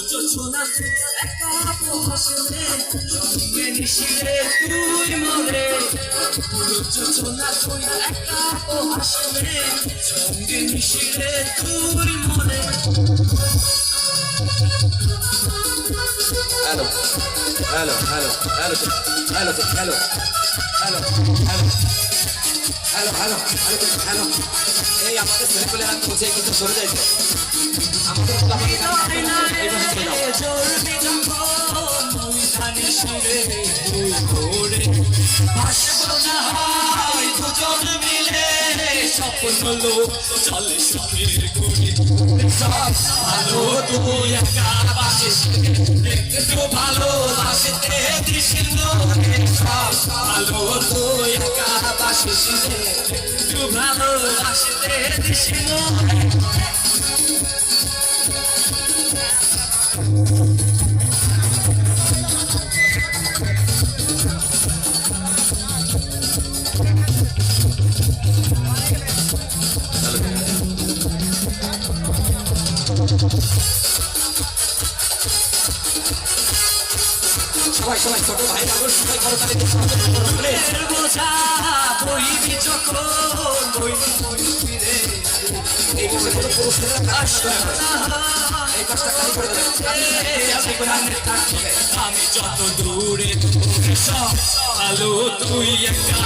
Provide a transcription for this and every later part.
যোজনা একা হাসলে সঙ্গে নিশিরে তুই মরে যোজনা তুই একা হাসলে সঙ্গে নিশিরে তুই মরে hello hello hello hello hello hello hello hello hello hello hello এই আমাদের ছেলে পেলে আর বুঝে কিন্তু সরে যাইছে আমাদের স্বপ্ন লোক চলে সুখের গুণে ভালো তুই একা বাসিস একটু ভালোবাসতে দিস ভালো তুই একা বাসিস একটু ভালোবাসতে দিস সবাই সবাই ছোট ভাই বাবুর সবাই করো তাহলে বোঝা বইবি যখন এই কাজটা কোনো পুরুষেরা কাজ করে না এই কাজটা খালি করে দেবে আমি যত দূরে সব ভালো তুই একটা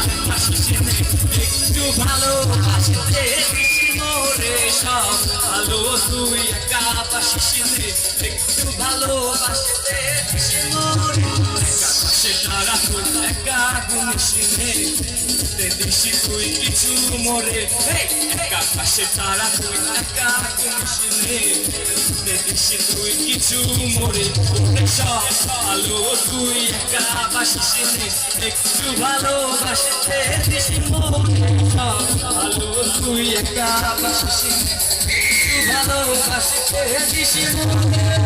একটু ভালোবাসতে রে সব ভালো তুই একা বাসিস একটু ভালোবাসতে তারা তুই একা গুনসিনে দেশি তুই কিছু মরে একা পাশে তারা তুই একা গুনসিনে দেশি তুই কিছু মরে সব ভালো তুই একা বাসিস একটু ভালোবাসতে দেশি মরে সব ভালো তুই একা বাসিস একটু ভালোবাসতে দেশি মরে